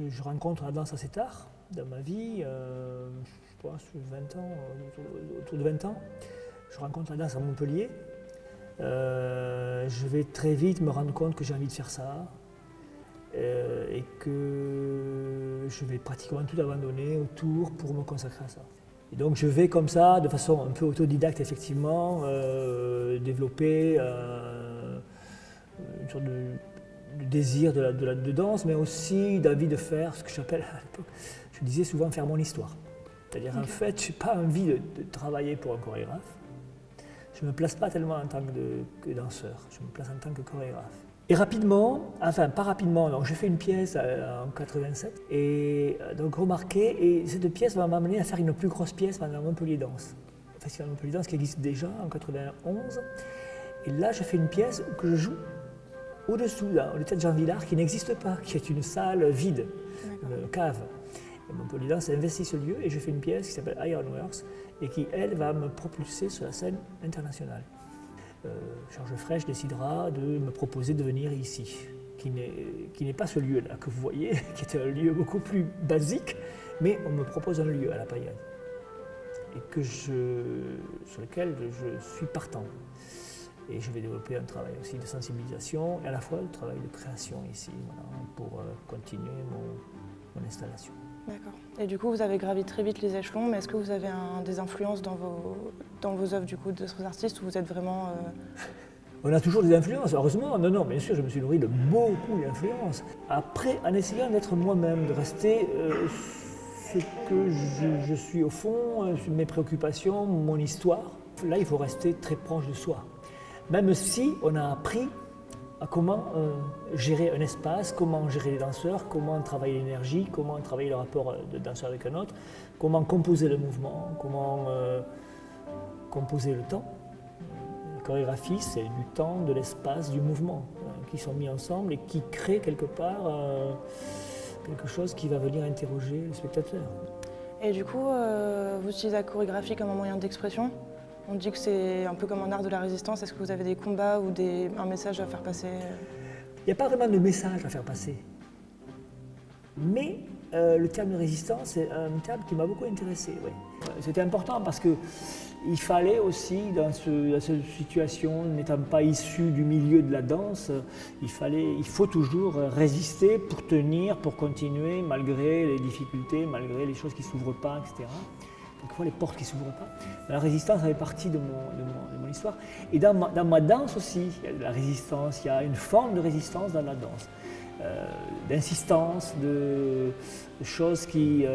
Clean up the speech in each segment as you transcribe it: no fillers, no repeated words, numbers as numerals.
je rencontre la danse assez tard dans ma vie, je pense 20 ans, autour de 20 ans. Je rencontre la danse à Montpellier. Je vais très vite me rendre compte que j'ai envie de faire ça et que je vais pratiquement tout abandonner autour pour me consacrer à ça. Et donc je vais comme ça, de façon un peu autodidacte effectivement, développer une sorte de désir de danse, mais aussi d'envie de faire ce que j'appelle à l'époque, je disais souvent faire mon histoire. C'est-à-dire en fait, je n'ai pas envie de travailler pour un chorégraphe. Je ne me place pas tellement en tant que danseur, je me place en tant que chorégraphe. Et rapidement, enfin pas rapidement, donc j'ai fait une pièce en 87 et donc remarquez, et cette pièce va m'amener à faire une plus grosse pièce pendant Montpellier Danse. Le festival Montpellier Danse qui existe déjà en 91. Et là, je fais une pièce que je joue au-dessous, le Théâtre Jean Villard, qui n'existe pas, qui est une salle vide, une cave. Et Montpellier Danse a investi ce lieu et je fais une pièce qui s'appelle Ironworks et qui, elle, va me propulser sur la scène internationale. Georges Frêche décidera de me proposer de venir ici, qui n'est pas ce lieu-là que vous voyez, qui était un lieu beaucoup plus basique, mais on me propose un lieu à la Paillade, et sur lequel je suis partant. Et je vais développer un travail aussi de sensibilisation et à la fois le travail de création ici, voilà, pour continuer mon installation. D'accord. Et du coup, vous avez gravi très vite les échelons, mais est-ce que vous avez des influences dans vos œuvres du coup, d'autres artistes, ou vous êtes vraiment… On a toujours des influences, heureusement. Non, non, bien sûr, je me suis nourri de beaucoup d'influences. Après, en essayant d'être moi-même, de rester ce que je suis au fond, mes préoccupations, mon histoire, là, il faut rester très proche de soi. Même si on a appris à comment gérer un espace, comment gérer les danseurs, comment travailler l'énergie, comment travailler le rapport de danseur avec un autre, comment composer le mouvement, comment composer le temps. La chorégraphie, c'est du temps, de l'espace, du mouvement qui sont mis ensemble et qui créent quelque part quelque chose qui va venir interroger le spectateur. Et du coup, vous utilisez la chorégraphie comme un moyen d'expression ? On dit que c'est un peu comme un art de la résistance. Est-ce que vous avez des combats ou un message à faire passer ? Il n'y a pas vraiment de message à faire passer. Mais le terme de résistance, c'est un terme qui m'a beaucoup intéressé. Oui. C'était important parce qu'il fallait aussi, dans cette situation, n'étant pas issu du milieu de la danse, il faut toujours résister pour tenir, pour continuer, malgré les difficultés, malgré les choses qui ne s'ouvrent pas, etc. Quelquefois les portes qui ne s'ouvrent pas. La résistance fait partie de mon histoire. Et dans ma danse aussi, il y a de la résistance, il y a une forme de résistance dans la danse. D'insistance, de choses qui…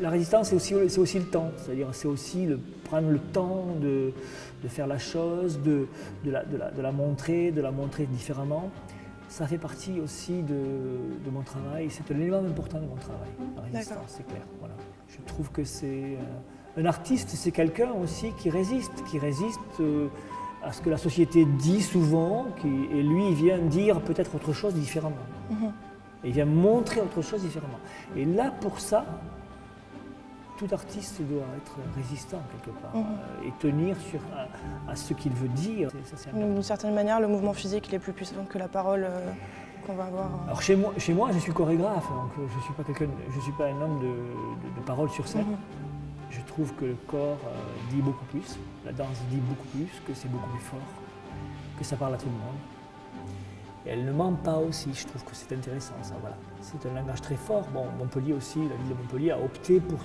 la résistance, c'est aussi le temps. C'est-à-dire, c'est aussi prendre le temps de faire la chose, de la montrer différemment. Ça fait partie aussi de mon travail. C'est un élément important de mon travail, la résistance, c'est clair. Voilà. Je trouve que c'est… Un artiste, c'est quelqu'un aussi qui résiste à ce que la société dit souvent, et lui, il vient dire peut-être autre chose différemment. Et il vient montrer autre chose différemment. Et là, pour ça, tout artiste doit être résistant quelque part, et tenir à ce qu'il veut dire. D'une certaine manière, le mouvement physique il est plus puissant que la parole qu'on va avoir. Alors chez moi, je suis chorégraphe, donc je suis pas un homme de parole sur scène. Je trouve que le corps dit beaucoup plus, la danse dit beaucoup plus, que c'est beaucoup plus fort, que ça parle à tout le monde. Et elle ne ment pas aussi, je trouve que c'est intéressant ça, voilà. C'est un langage très fort. Bon, Montpellier aussi, la ville de Montpellier a opté pour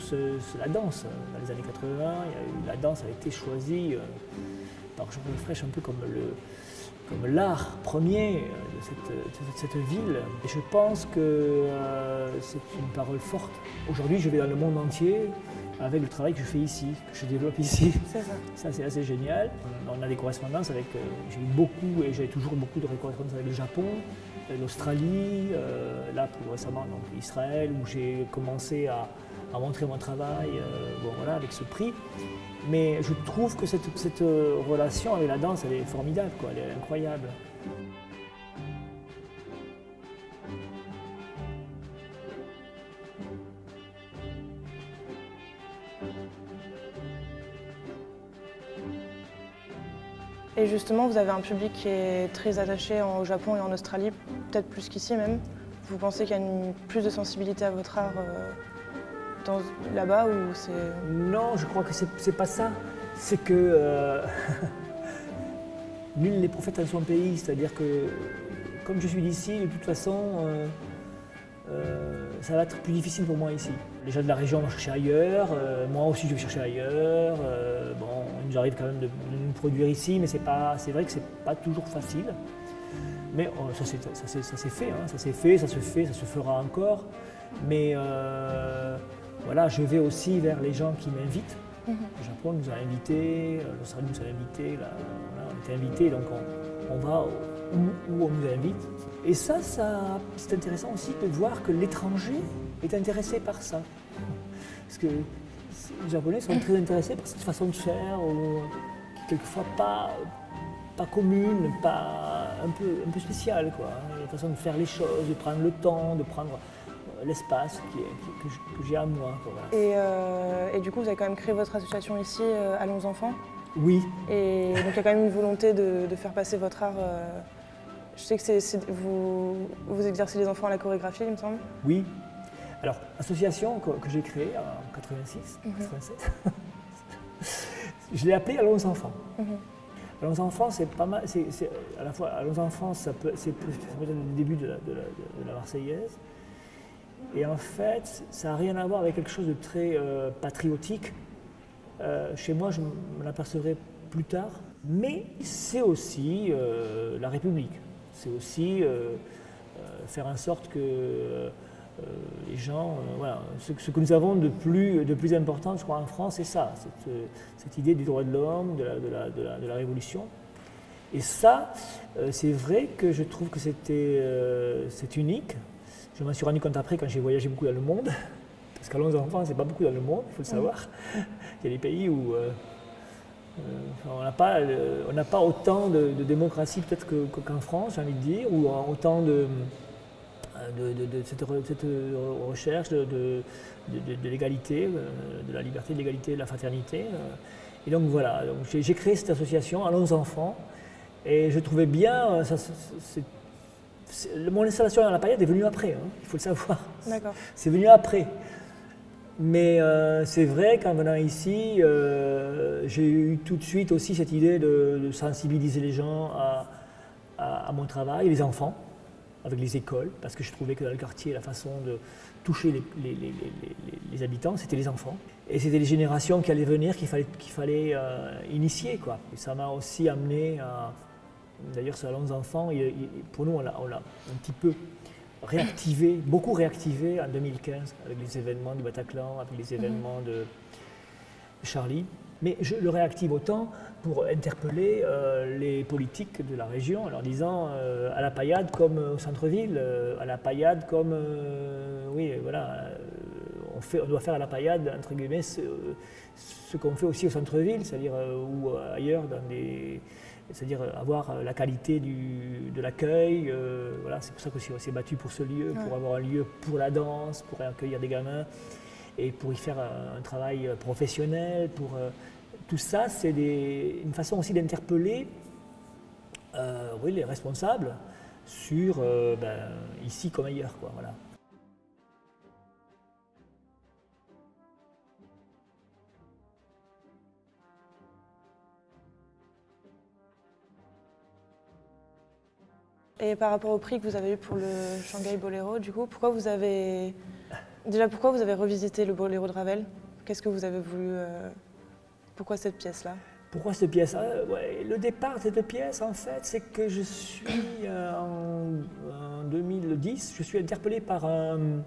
la danse. Dans les années 80, la danse a été choisie par Georges Frêche un peu comme l'art premier de cette ville. Et je pense que c'est une parole forte. Aujourd'hui, je vais dans le monde entier avec le travail que je fais ici, que je développe ici. C'est ça. Ça, c'est assez génial. On a des correspondances avec… j'ai eu beaucoup, et j'ai toujours beaucoup de correspondances avec le Japon, l'Australie, là plus récemment donc Israël, où j'ai commencé à montrer mon travail bon, voilà, avec ce prix. Mais je trouve que cette relation avec la danse, elle est formidable, quoi, elle est incroyable. Et justement, vous avez un public qui est très attaché au Japon et en Australie, peut-être plus qu'ici même. Vous pensez qu'il y a plus de sensibilité à votre art là-bas ou c'est... Non, je crois que c'est pas ça. C'est que nul n'est prophète en son pays, c'est-à-dire que comme je suis d'ici, de toute façon, ça va être plus difficile pour moi ici. Les gens de la région vont chercher ailleurs, moi aussi je vais chercher ailleurs. Bon, il nous arrive quand même de nous produire ici, mais c'est vrai que c'est pas toujours facile. Mais ça s'est fait, hein, ça s'est fait, ça se fera encore. Mais voilà, je vais aussi vers les gens qui m'invitent. Le Japon nous a invités, l'Australie nous a invités, là, voilà, on était invités, donc on va où on nous invite. Et ça c'est intéressant aussi de voir que l'étranger est intéressé par ça. Parce que les Japonais sont très intéressés par cette façon de faire, quelquefois pas commune, un peu spéciale, quoi. La façon de faire les choses, de prendre le temps, de prendre l'espace que j'ai à moi. Quoi, voilà. Et du coup, vous avez quand même créé votre association ici, Allons Enfants. Oui. Et donc il y a quand même une volonté de faire passer votre art. Je sais que vous exercez les enfants à la chorégraphie, il me semble. Oui. Alors, association que j'ai créée en 86, 87, je l'ai appelée Allons Enfants. Allons Enfants, c'est pas mal. C'est à la fois Allons Enfants, c'est peut-être le début de la Marseillaise. Et en fait, ça n'a rien à voir avec quelque chose de très patriotique. Chez moi, je m'en apercevrai plus tard. Mais c'est aussi la République. C'est aussi faire en sorte que les gens, voilà, ce que nous avons de plus important, je crois, en France, c'est ça, cette idée des droits de l'homme, de la Révolution. Et ça, c'est vrai que je trouve que c'est unique. Je m'en suis rendu compte après quand j'ai voyagé beaucoup dans le monde, parce qu'Allons Enfants, c'est pas beaucoup dans le monde, il faut le savoir. Il y a des pays où on n'a pas autant de démocratie peut-être qu'en France, j'ai envie de dire, ou autant de cette recherche de l'égalité, de la liberté, de l'égalité, de la fraternité. Et donc voilà, j'ai créé cette association Allons Enfants, et je trouvais bien, mon installation à la Paillade est venue après, hein, il faut le savoir. D'accord. C'est venu après. Mais c'est vrai qu'en venant ici, j'ai eu tout de suite aussi cette idée de sensibiliser les gens à mon travail, les enfants, avec les écoles, parce que je trouvais que dans le quartier, la façon de toucher les habitants, c'était les enfants. Et c'était les générations qui allaient venir qu'il fallait initier, quoi. Et ça m'a aussi amené à... D'ailleurs, sur Allons Enfants, pour nous, on l'a un petit peu beaucoup réactivé en 2015, avec les événements du Bataclan, avec les événements de Charlie. Mais je le réactive autant pour interpeller les politiques de la région en leur disant à la Paillade comme au centre-ville, à la Paillade comme... oui, voilà, on doit faire à la Paillade, entre guillemets, ce qu'on fait aussi au centre-ville, c'est-à-dire ou ailleurs, c'est-à-dire avoir la qualité de l'accueil. Voilà, c'est pour ça qu'on s'est battu pour ce lieu, pour avoir un lieu pour la danse, pour accueillir des gamins et pour y faire un travail professionnel. Tout ça, c'est une façon aussi d'interpeller les responsables sur ici comme ailleurs, quoi, voilà. Et par rapport au prix que vous avez eu pour le Shanghai Boléro, du coup, pourquoi vous avez revisité le Boléro de Ravel? Qu'est-ce que vous avez voulu... Pourquoi cette pièce-là? Pourquoi cette pièce? Le départ de cette pièce, en fait, c'est que je suis, en 2010, je suis interpellé par un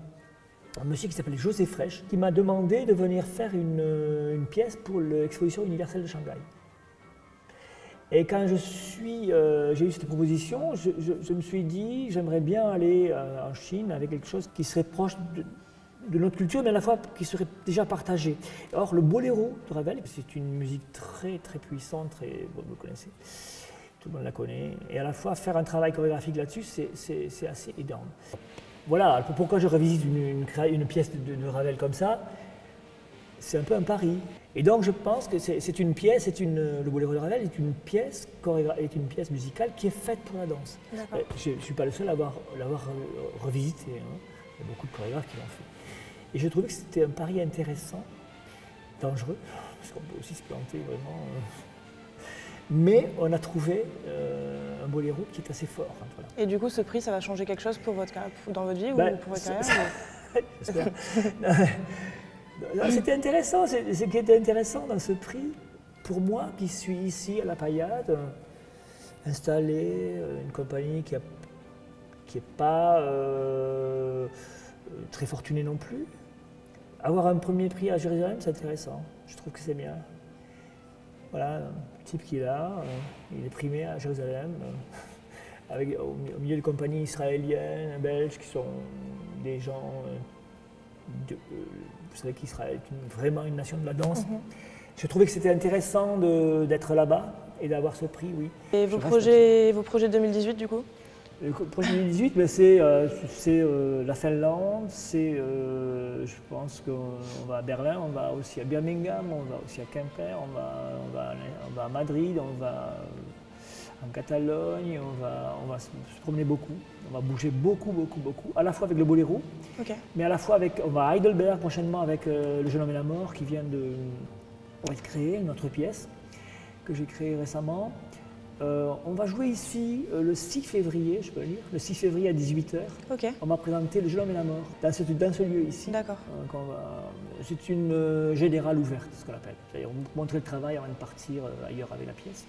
monsieur qui s'appelle José Frêche, qui m'a demandé de venir faire une pièce pour l'exposition universelle de Shanghai. Et quand j'ai eu cette proposition, je me suis dit, j'aimerais bien aller en Chine avec quelque chose qui serait proche de notre culture, mais à la fois qui serait déjà partagé. Or, le boléro de Ravel, c'est une musique très très puissante, vous le connaissez, tout le monde la connaît, et à la fois faire un travail chorégraphique là-dessus, c'est assez énorme. Voilà, pourquoi je revisite une pièce de Ravel comme ça, c'est un peu un pari. Et donc je pense que c'est une pièce, le Boléro de Ravel est une pièce musicale qui est faite pour la danse. Je ne suis pas le seul à l'avoir revisité, hein. Il y a beaucoup de chorégraphes qui l'ont fait. Et je trouvais que c'était un pari intéressant, dangereux, parce qu'on peut aussi se planter vraiment. Mais on a trouvé un boléro qui est assez fort. Hein, voilà. Et du coup, ce prix, ça va changer quelque chose pour dans votre vie ou pour votre carrière J'espère. C'était intéressant. Ce qui était intéressant dans ce prix, pour moi qui suis ici à la Paillade, installé, une compagnie qui n'est pas très fortunée non plus, avoir un premier prix à Jérusalem, c'est intéressant. Je trouve que c'est bien. Voilà, un type qui est là, il est primé à Jérusalem, au milieu de compagnies israéliennes, belges, qui sont des gens, vous savez qu'Israël est vraiment une nation de la danse. Je trouvais que c'était intéressant d'être là-bas et d'avoir ce prix, oui. Et vos projets 2018 du coup? Le projet 2018, ben c'est la Finlande, je pense qu'on va à Berlin, on va aussi à Birmingham, on va aussi à Quimper, on va à Madrid, on va en Catalogne, on va se promener beaucoup, on va bouger beaucoup, à la fois avec le boléro, mais à la fois on va à Heidelberg prochainement avec Le Jeune Homme et la Mort qui vient d'être créé, une autre pièce que j'ai créée récemment. On va jouer ici le 6 février, je peux le dire, le 6 février à 18h. On m'a présenté Le Jeune Homme et la Mort dans ce lieu ici. D'accord. C'est une générale ouverte, ce qu'on appelle. C'est-à-dire, on vous montrer le travail avant de partir ailleurs avec la pièce.